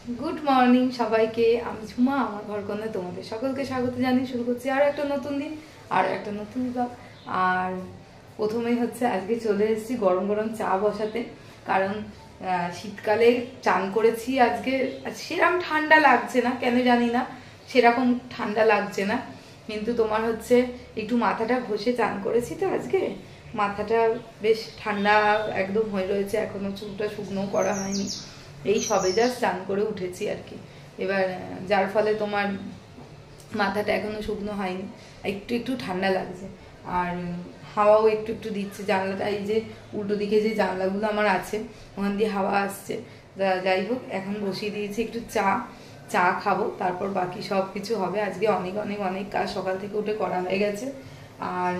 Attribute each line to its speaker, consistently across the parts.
Speaker 1: Good morning সবাইকে। আমি ঝুমা, আমার ঘরকন্যায় তোমাদের সকলকে স্বাগত জানিয়ে শুরু করছি আর একটা নতুন দিন, আর একটা নতুন ব্লগ। আর প্রথমেই হচ্ছে আজকে চলে এসেছি গরম গরম চা বসাতে, কারণ শীতকালে চান করেছি আজকে। সেরকম ঠান্ডা লাগছে না, কেন জানি না, সেরকম ঠান্ডা লাগছে না, কিন্তু তোমার হচ্ছে একটু মাথাটা ঘষে চান করেছি তো আজকে, মাথাটা বেশ ঠান্ডা একদম হয়ে রয়েছে, এখনো চুলটা শুকনো করা হয়নি, এই সবে জাস্ট চান করে উঠেছি আর কি। এবার যার ফলে তোমার মাথাটা এখনো শুকনো হয়নি, একটু একটু ঠান্ডা লাগছে, আর হাওয়াও একটু একটু দিচ্ছে। জানলাটা, এই যে উল্টো দিকে যে জানলাগুলো আমার আছে ওখান দিয়ে হাওয়া আসছে। যাই হোক, এখন বসিয়ে দিয়েছি একটু চা খাবো, তারপর বাকি সব কিছু হবে। আজকে অনেক অনেক অনেক কাজ সকাল থেকে উঠে করা হয়ে গেছে, আর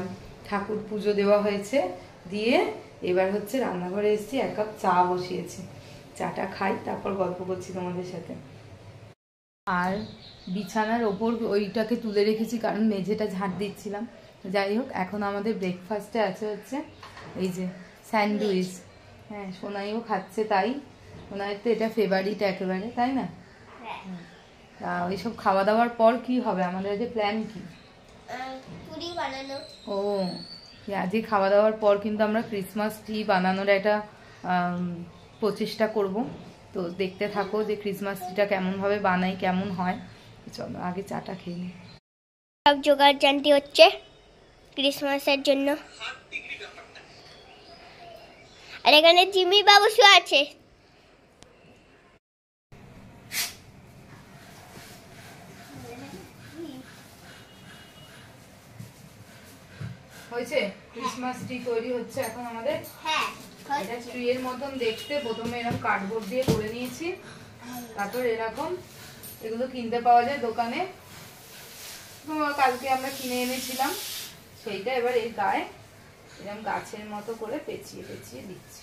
Speaker 1: ঠাকুর পুজো দেওয়া হয়েছে, দিয়ে এবার হচ্ছে রান্নাঘরে এসেছি, 1 কাপ চা বসিয়েছি, চাটা খাই, তারপর গল্প করছি তোমাদের সাথে। আর বিছানার ওপর ওইটাকে তুলে রেখেছি কারণ মেঝেটা ঝাঁট দিচ্ছিলাম। যাই হোক, এখন আমাদের ব্রেকফাস্টে আছে হচ্ছে এই যে স্যান্ডউইচ। হ্যাঁ, সোনাইও খাচ্ছে, তাই সোনাইয়ের তো এটা ফেভারিট একেবারে, তাই না? ওইসব খাওয়া দাওয়ার পর কি হবে আমাদের, আজকে প্ল্যান কি?
Speaker 2: পুরি বানানো।
Speaker 1: ও, আজকে খাওয়া দাওয়ার পর কিন্তু আমরা ক্রিসমাস ট্রি বানানোর একটা প্রচেষ্টা করব। তো দেখতে থাকো যে ক্রিসমাস ট্রিটা কেমনভাবে বানাই, কেমন হয়। চলো আগে চাটা খেয়ে নিই।
Speaker 2: সব জোগাড় জানতে হচ্ছে ক্রিসমাসের জন্য। আর এখানে জিমি বাবুসু আছে।
Speaker 1: হয়েছে, ক্রিসমাস ট্রি তৈরি হচ্ছে এখন আমাদের।
Speaker 2: হ্যাঁ,
Speaker 1: এটা ট্রি এর মতন দেখতে, প্রথমে এরকম কার্ডবোর্ড দিয়ে করে নিয়েছি, তারপর এরকম এগুলো কিনতে পাওয়া যায় দোকানে, কালকে আমরা কিনে এনেছিলাম সেইটা। এবার এর গায়ে এরকম গাছের মতো করে পেঁচিয়ে পেঁচিয়ে দিচ্ছি।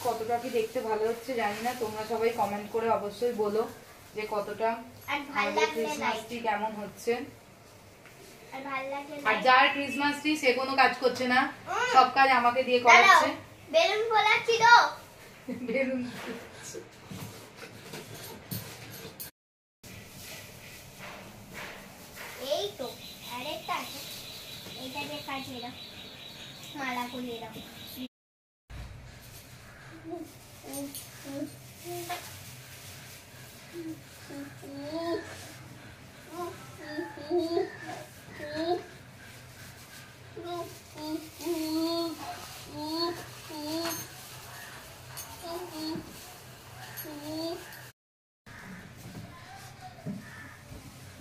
Speaker 1: কতটা কি দেখতে ভালো হচ্ছে জানি না, তোমরা সবাই কমেন্ট করে অবশ্যই বলো যে কতটা ক্রিসমাস ট্রি কেমন হচ্ছে। আর যার ক্রিসমাস ট্রি সে কোনো কাজ করছে না, সব কাজ আমাকে দিয়ে করাচ্ছে।
Speaker 2: বেলুন ফোলাচ্ছি তো,
Speaker 1: বেলুন
Speaker 2: এই তো আরেকটা আছে, এইটা দিয়ে কাটিয়ে দাও, মালা করিয়ে দাও।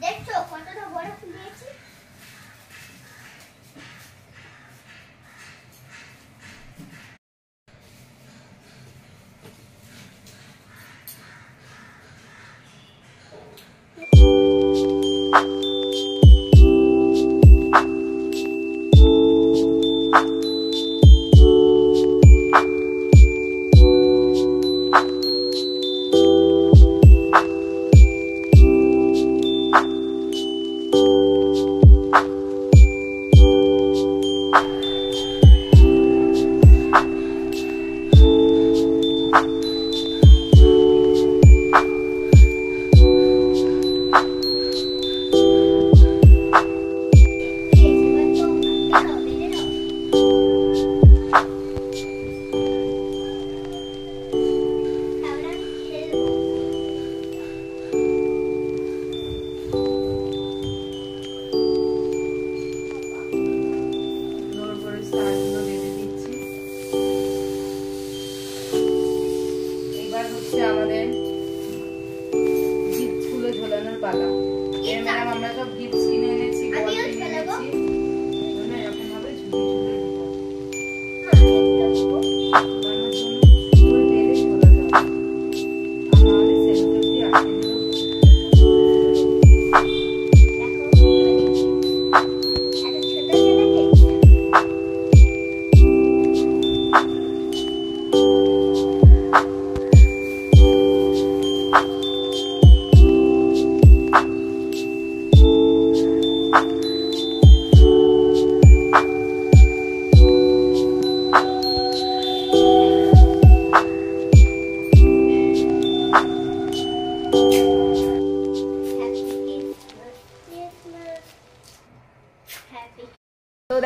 Speaker 2: দেখছো কতটা বড় ফুলিয়েছি?
Speaker 1: আমাদের গিফট গুলো ঝোলানোর পালা। এর ম্যাডাম আমরা সব গিফট কিনে এনেছি, বল কিনে এনেছি, এরকম ভাবে ঝুলিয়ে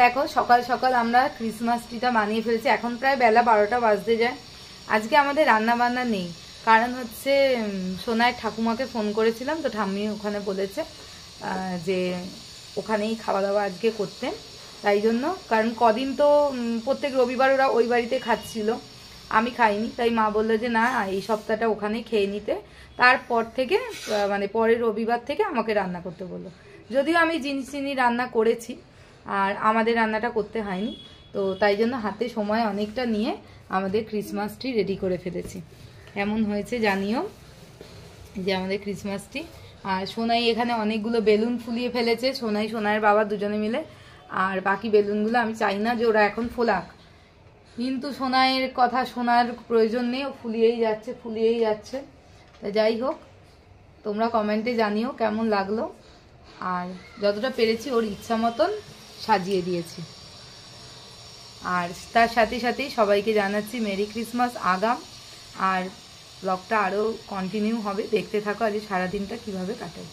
Speaker 1: দেখো সকাল সকাল আমরা ক্রিসমাস ট্রিটা বানিয়ে ফেলেছি। এখন প্রায় বেলা 12টা বাজতে যায়। আজকে আমাদের রান্না বান্না নেই, কারণ হচ্ছে সোনার ঠাকুমাকে ফোন করেছিলাম, তো ঠাম্মি ওখানে বলেছে যে ওখানেই খাওয়া দাওয়া আজকে করতে, তাই জন্য। কারণ কদিন তো প্রত্যেক রবিবার ওরা ওই বাড়িতে খাচ্ছিল, আমি খাইনি, তাই মা বললো যে না এই সপ্তাহটা ওখানেই খেয়ে নিতে। তারপর থেকে মানে পরের রবিবার থেকে আমাকে রান্না করতে বললো। যদিও আমি জিনিস রান্না করেছি, আর আমাদের রান্নাটা করতে হয়নি, তো তাই জন্য হাতে সময় অনেকটা নিয়ে আমাদের ক্রিসমাস ট্রি রেডি করে ফেলেছি। কেমন হয়েছে জানিও যে আমাদের ক্রিসমাস ট্রি। আর সোনাই এখানে অনেকগুলো বেলুন ফুলিয়ে ফেলেছে, সোনাই সোনাইয়ের বাবা দুজনে মিলে। আর বাকি বেলুনগুলো আমি চাই না যে ওরা এখন ফোলাক, কিন্তু সোনাইয়ের কথা শোনার প্রয়োজন নেই, ও ফুলিয়েই যাচ্ছে। তা যাই হোক, তোমরা কমেন্টে জানিও কেমন লাগলো। আর যতটা পেরেছি ওর ইচ্ছা মতন সাজিয়ে দিয়েছি। আর তার সাথে সাথেই সবাইকে জানাচ্ছি মেরি ক্রিসমাস আগাম। আর ব্লগটা আরও কন্টিনিউ হবে, দেখতে থাকো আজ সারাদিনটা কীভাবে কাটাই।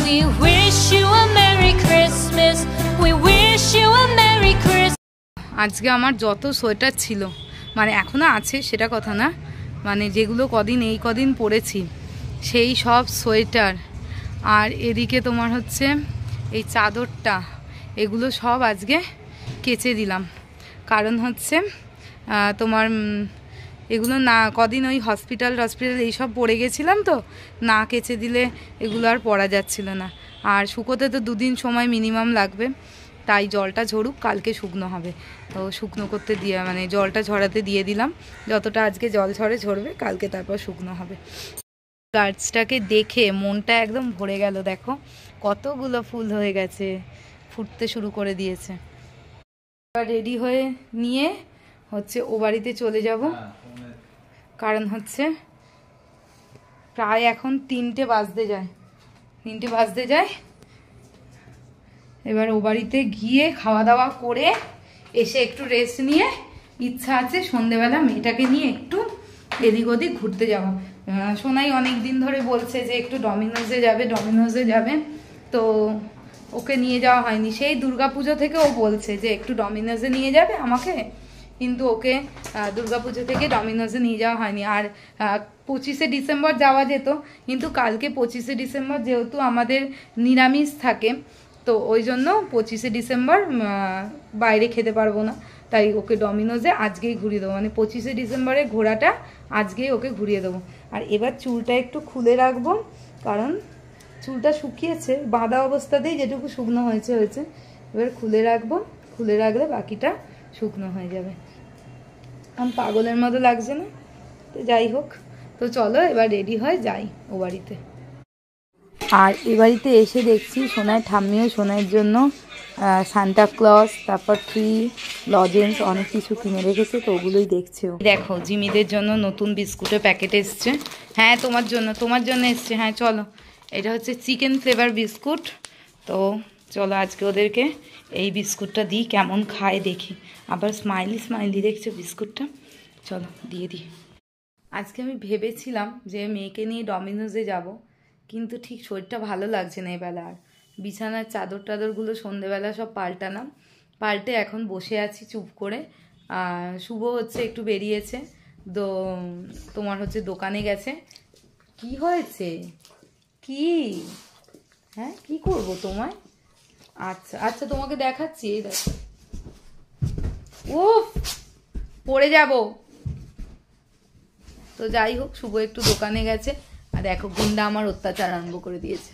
Speaker 1: We wish you a Merry Christmas. We wish you a Merry Christmas. আজকে আমার যত সোয়েটার ছিল, মানে এখনও আছে সেটা কথা না, মানে যেগুলো এই কদিন পরেছি সেই সব সোয়েটার, আর এদিকে তোমার হচ্ছে এই চাদরটা, এগুলো সব আজকে কেচে দিলাম। কারণ হচ্ছে তোমার এগুলো না কদিন ওই হসপিটাল এইসব পরে গেছিলাম, তো না কেচে দিলে এগুলো আর পরা যাচ্ছিল না। আর শুকোতে তো 2 দিন সময় মিনিমাম লাগবে, তাই জলটা ঝরুক, কালকে শুকনো হবে। তো শুকনো করতে দিয়ে মানে জলটা ঝরাতে দিয়ে দিলাম, যতটা আজকে জল ঝরবে, কালকে তারপর শুকনো হবে। গাছটাকে দেখে মনটা একদম ভরে গেল। দেখো কতগুলো ফুল হয়ে গেছে, ফুটতে শুরু করে দিয়েছে। এবার রেডি হয়ে নিয়ে হচ্ছে ও বাড়িতে চলে যাব, কারণ হচ্ছে প্রায় এখন 3টে বাজতে যায়। এবার ও বাড়িতে গিয়ে খাওয়া দাওয়া করে এসে একটু রেস্ট নিয়ে ইচ্ছা আছে সন্ধেবেলা মেয়েটাকে নিয়ে একটু এদিক ওদিক ঘুরতে যাওয়া। সোনাই অনেক দিন ধরে বলছে যে একটু ডমিনোজে যাবে, তো ওকে নিয়ে যাওয়া হয়নি। সেই দুর্গাপুজো থেকে ও বলছে যে একটু ডমিনোজে নিয়ে যাবে আমাকে, কিন্তু ওকে দুর্গাপুজো থেকে ডমিনোজে নিয়ে যাওয়া হয়নি। আর 25শে ডিসেম্বর যাওয়া যেত, কিন্তু কালকে 25শে ডিসেম্বর যেহেতু আমাদের নিরামিষ থাকে, তো ওই জন্য 25শে ডিসেম্বর বাইরে খেতে পারবো না, তাই ওকে ডমিনোজে আজকেই ঘুরিয়ে দেবো। মানে 25শে ডিসেম্বরে ঘোরাটা আজকেই ওকে ঘুরিয়ে দেবো। আর এবার চুলটা একটু খুলে রাখবো, কারণ চুলটা শুকিয়েছে, বাঁধা অবস্থাতেই যেটুকু শুকনো হয়েছে। এবার খুলে রাখলে বাকিটা শুকনো হয়ে যাবে। আমি পাগলের মতো লাগছে না, তো যাই হোক। তো চলো এবার রেডি হয়ে যাই ও বাড়িতে। আর এ বাড়িতে এসে দেখছি সোনার ঠাম্মিও সোনার জন্য সান্টা ক্লজ, তারপর ট্রি, লজেন্স অনেক কিছু কিনে রেখেছে, তো ওগুলোই দেখছে। দেখো জিমিদের জন্য নতুন বিস্কুটের প্যাকেট এসছে। হ্যাঁ তোমার জন্য এসছে। হ্যাঁ চলো, এটা হচ্ছে চিকেন ফ্লেভার বিস্কুট। তো চলো আজকে ওদেরকে এই বিস্কুটটা দিই, কেমন খায় দেখি। আবার স্মাইলি দেখছো বিস্কুটটা, চলো দিয়ে দিই। আজকে আমি ভেবেছিলাম যে মেয়েকে নিয়ে ডমিনোজে যাব, কিন্তু ঠিক শরীরটা ভালো লাগছে না এবেলা। আর বিছানার চাদরগুলো সন্ধেবেলা সব পাল্টে এখন বসে আছি চুপ করে। শুভ হচ্ছে একটু বেরিয়েছে, তোমার হচ্ছে দোকানে গেছে। কি হয়েছে? কি হ্যাঁ কি করবো তোমায়? আচ্ছা তোমাকে দেখাচ্ছি। এই দেখো, উফ পড়ে যাব। তো যাই হোক, শুভ একটু দোকানে গেছে। আর দেখো গুন্ডা আমার অত্যাচার আরম্ভ করে দিয়েছে।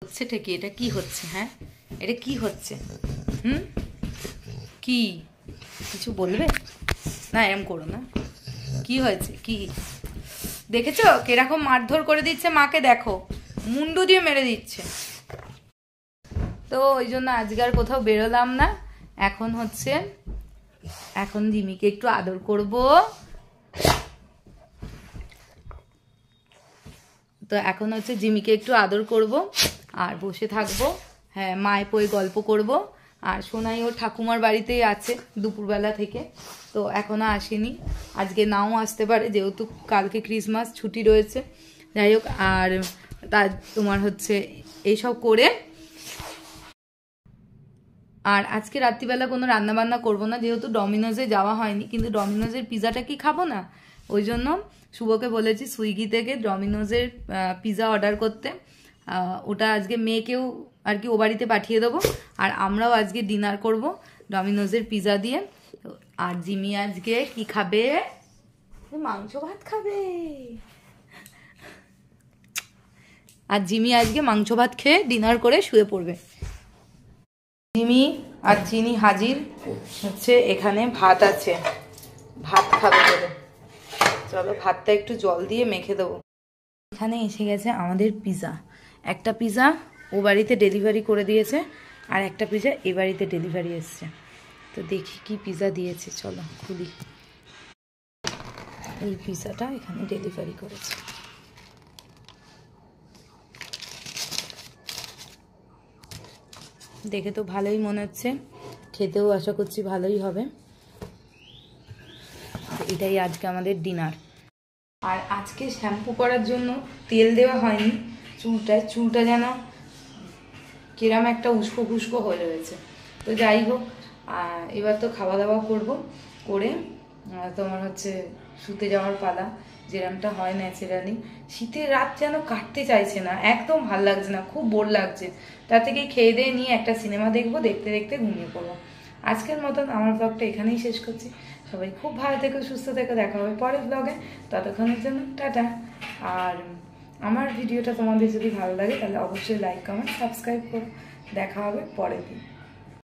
Speaker 1: হচ্ছে ঠিকই, এটা কি হচ্ছে? হ্যাঁ এটা কি হচ্ছে? কি কিছু বলবে না? এরম করো না। কি হয়েছে? কি দেখেছো কিরকম মারধর করে দিচ্ছে মাকে? দেখো মুন্ডু দিয়ে মেরে দিচ্ছে। তো ওই জন্য আজকে আর কোথাও বেরোলাম না। এখন জিমিকে একটু আদর করব। তো এখন হচ্ছে জিমিকে একটু আদর করব আর বসে থাকবো। হ্যাঁ মায়ে পয়ে গল্প করব। আর সোনাই ওর ঠাকুমার বাড়িতেই আছে দুপুরবেলা থেকে, তো এখনো আসেনি। আজকে নাও আসতে পারে, যেহেতু কালকে ক্রিসমাস ছুটি রয়েছে। যাই হোক, আর তার তোমার হচ্ছে এইসব করে। আর আজকে রাত্রিবেলা কোনো রান্নাবান্না করবো না, যেহেতু ডমিনোজে যাওয়া হয়নি, কিন্তু ডমিনোজের পিজাটা কি খাবো না, ওই জন্য শুভকে বলেছি সুইগি থেকে ডমিনোজের পিজা অর্ডার করতে। ওটা আজকে মেয়েকেও আর কি ও বাড়িতে পাঠিয়ে দেবো, আর আমরাও আজকে ডিনার করব ডমিনোজের পিজা দিয়ে। আর জিমি আজকে কি খাবে, মাংস ভাত খাবে। আর জিমি আজকে মাংস ভাত খেয়ে ডিনার করে শুয়ে পড়বে। জিমি আর চিনি হাজির হচ্ছে, এখানে ভাত আছে, ভাত খাবে বলে। চলো ভাতটা একটু জল দিয়ে মেখে দেবো। এখানে এসে গেছে আমাদের পিজা। একটা পিজা ও বাড়িতে ডেলিভারি করে দিয়েছে, আর একটা পিজা এ বাড়িতে ডেলিভারি এসছে। তো দেখি কি পিজা দিয়েছে, চলো খুলি। এই পিজাটা এখানে ডেলিভারি করেছে। দেখে তো ভালোই মনে হচ্ছে, খেতেও আশা করছি ভালোই হবে। এটাই আজকে আমাদের ডিনার। আর আজকে শ্যাম্পু করার জন্য তেল দেওয়া হয়নি চুলটা যেন কিরম একটা উস্কো খুস্কো হয়ে রয়েছে। তো যাই হোক, এবার তো খাওয়া দাওয়া করব, করে তোমার হচ্ছে শুতে যাওয়ার পালা। যেরমটা হয় ন্যাচারালি, শীতের রাত যেন কাটতে চাইছে না, একদম ভাল লাগছে না, খুব বোর লাগছে। তার থেকে খেয়ে দিয়ে নিয়ে একটা সিনেমা দেখবো, দেখতে দেখতে ঘুমিয়ে পড়বো। আজকের মতন আমার ব্লগটা এখানেই শেষ করছি। সবাই খুব ভালো থেকো, সুস্থ থেকো, দেখা হবে পরের ব্লগে। ততক্ষণের জন্য টাটা। আর আমার ভিডিওটা তোমাদের যদি ভালো লাগে তাহলে অবশ্যই লাইক, কমেন্ট, সাবস্ক্রাইব করো। দেখা হবে পরের দিন।